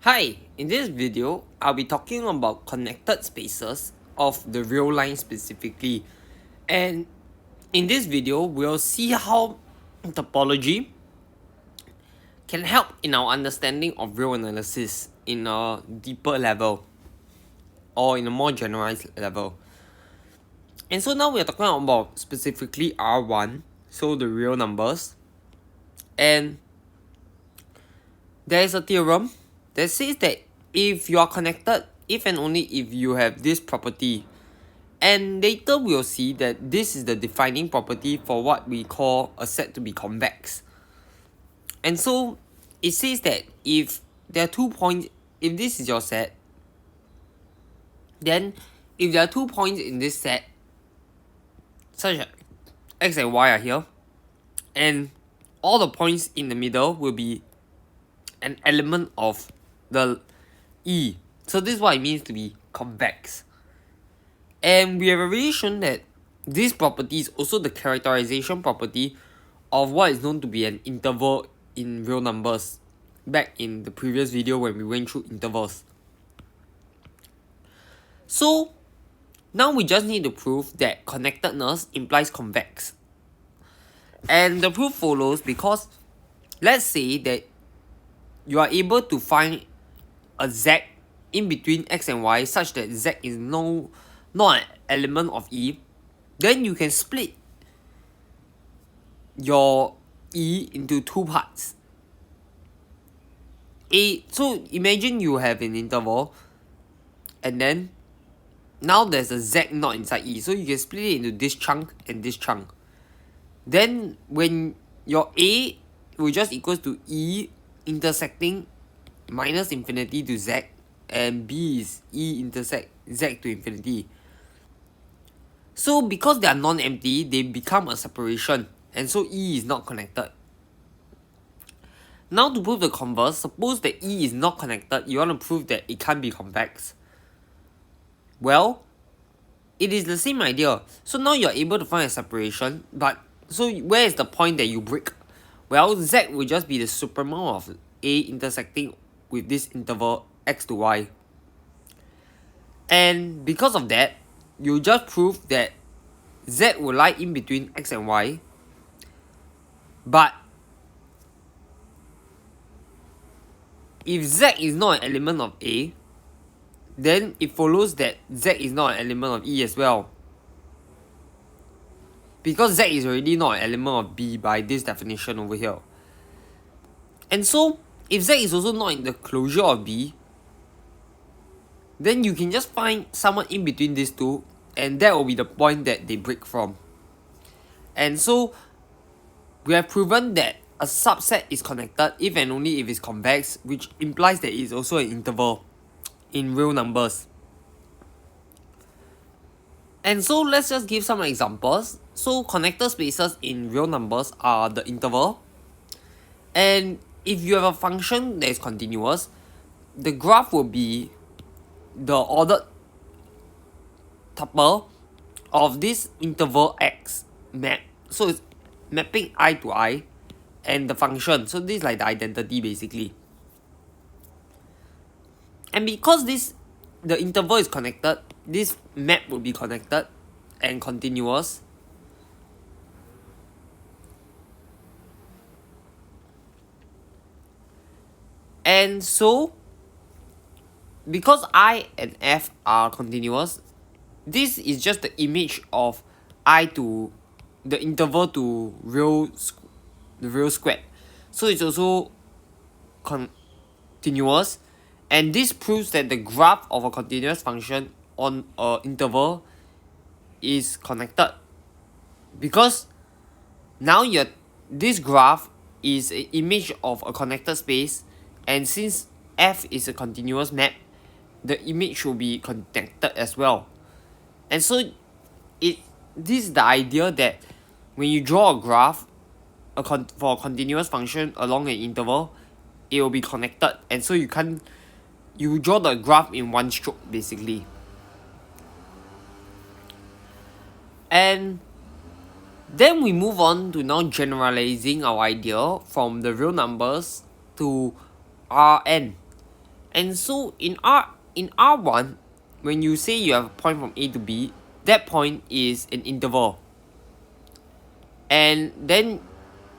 Hi, in this video, I'll be talking about connected spaces of the real line specifically. And in this video, we'll see how topology can help in our understanding of real analysis in a deeper level or in a more generalized level. And so now we're talking about specifically R1, so the real numbers. And there is a theorem that says that if you are connected, if and only if you have this property, and later we'll see that this is the defining property for what we call a set to be convex. And so it says that if there are 2 points, if this is your set, then if there are 2 points in this set, such as x and y are here, and all the points in the middle will be an element of the E. So this is what it means to be convex. And we have already shown that this property is also the characterization property of what is known to be an interval in real numbers back in the previous video when we went through intervals. So now we just need to prove that connectedness implies convex. And the proof follows because let's say that you are able to find a z in between x and y such that z is not an element of E, then you can split your E into two parts. So imagine you have an interval and then now there's a z not inside E, so you can split it into this chunk and this chunk. Then when your A will just equals to E intersecting minus infinity to z, and B is E intersect z to infinity. So because they are non-empty, they become a separation, and so E is not connected. Now to prove the converse, suppose that E is not connected, you want to prove that it can't be convex. Well, it is the same idea. So now you're able to find a separation, but so where is the point that you break? Well, Z will just be the supremum of A intersecting with this interval x to y. And because of that, you just prove that Z will lie in between x and y. But if Z is not an element of A, then it follows that Z is not an element of E as well. Because Z is already not an element of B by this definition over here. And so, if Z is also not in the closure of B, then you can just find someone in between these two, and that will be the point that they break from. And so, we have proven that a subset is connected if and only if it's convex, which implies that it's also an interval in real numbers. And so let's just give some examples. So connected spaces in real numbers are the interval. And if you have a function that is continuous, the graph will be the ordered tuple of this interval x map. So it's mapping I to I and the function. So this is like the identity basically. And because the interval is connected, this map will be connected and continuous. And so, because I and F are continuous, this is just the image of I to the interval to the real squared. So it's also continuous, and this proves that the graph of a continuous function on an interval is connected, because now this graph is an image of a connected space, and since F is a continuous map, the image will be connected as well. And so this is the idea that when you draw a graph for a continuous function along an interval, it will be connected, and so you draw the graph in one stroke basically. And then we move on to now generalizing our idea from the real numbers to Rn. And so in R1, when you say you have a point from A to B, that point is an interval. And then,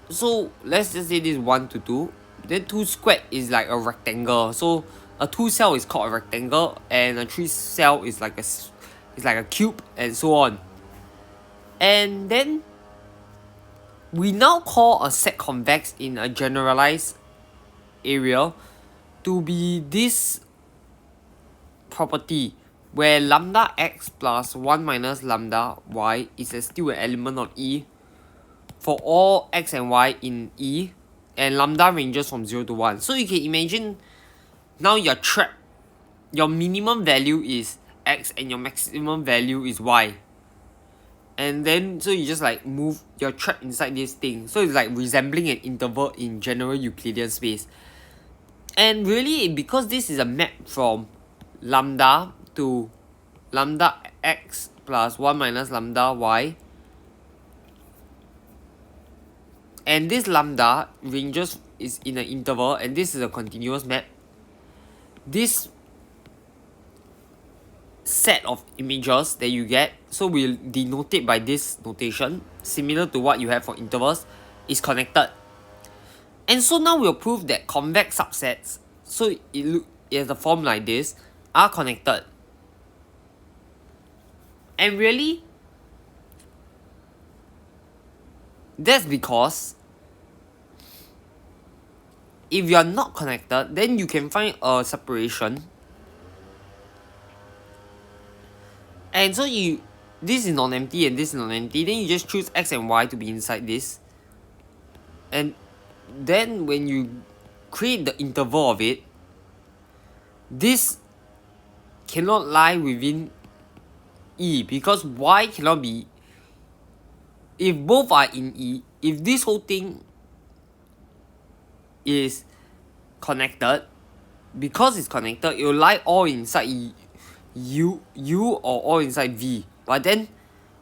so let's just say this is 1 to 2. Then 2 squared is like a rectangle. So a 2 cell is called a rectangle, and a 3 cell is like a cube, and so on. And then we now call a set convex in a generalized area to be this property where lambda x plus 1 minus lambda y is still an element of E for all x and y in E, and lambda ranges from 0 to 1. So you can imagine now you're trapped. Your minimum value is x and your maximum value is y. And then, so you just like move, you're trapped inside this thing. So it's like resembling an interval in general Euclidean space. And really, because this is a map from lambda to lambda x plus 1 minus lambda y, and this lambda ranges is in an interval, and this is a continuous map. This set of images that you get, so we'll denote it by this notation, similar to what you have for intervals, is connected. And so now we'll prove that convex subsets, so it has a form like this, are connected. And really, that's because if you are not connected, then you can find a separation. And so this is non-empty and this is non-empty, then you just choose x and y to be inside this. And then when you create the interval of it, this cannot lie within E, because y cannot be, if both are in E, if this whole thing is connected, because it's connected, it will lie all inside U or all inside V. But then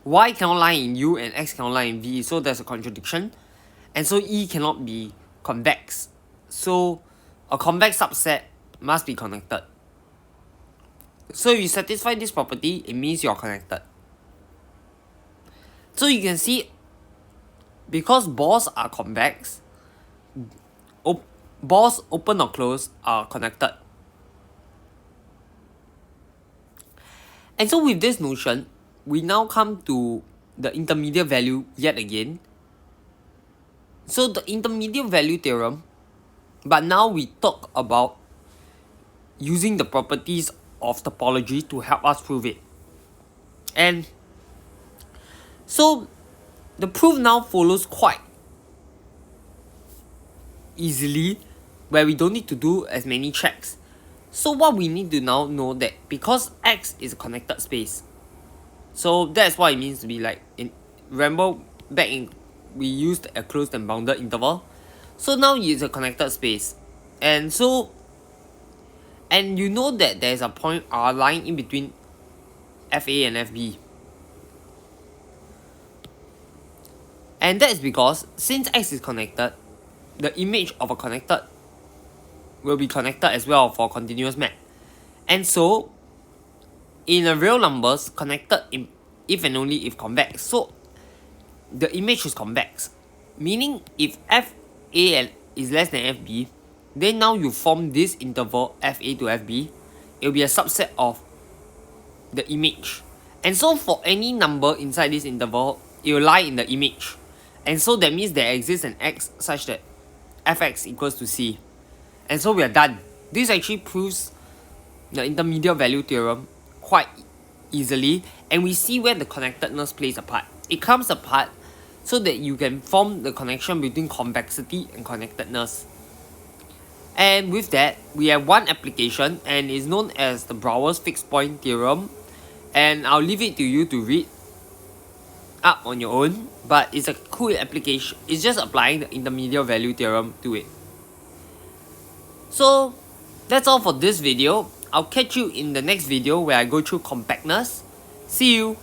y cannot lie in U and x cannot lie in V, so there's a contradiction. And so E cannot be convex. So a convex subset must be connected. So if you satisfy this property, it means you're connected. So you can see, because balls are convex, balls open or closed are connected. And so with this notion, we now come to the intermediate value yet again. So the intermediate value theorem, but now we talk about using the properties of topology to help us prove it. And so the proof now follows quite easily, where we don't need to do as many checks. So what we need to now know that because X is a connected space, so that's what it means to be like, remember back in, we used a closed and bounded interval. So now it's a connected space. And so, and you know that there's a point R lying in between FA and FB. And that is because since X is connected, the image of a connected will be connected as well for a continuous map. And so, in a real numbers, connected if and only if convex. So, the image is convex. Meaning, if FA is less than FB, then now you form this interval FA to FB, it will be a subset of the image. And so, for any number inside this interval, it will lie in the image. And so, that means there exists an X such that Fx equals to C. And so we are done. This actually proves the intermediate value theorem quite easily, and we see where the connectedness plays a part. It comes apart so that you can form the connection between convexity and connectedness. And with that, we have one application, and is known as the Brouwer's fixed point theorem. And I'll leave it to you to read up on your own, but it's a cool application. It's just applying the intermediate value theorem to it. So that's all for this video. I'll catch you in the next video where I go through compactness. See you!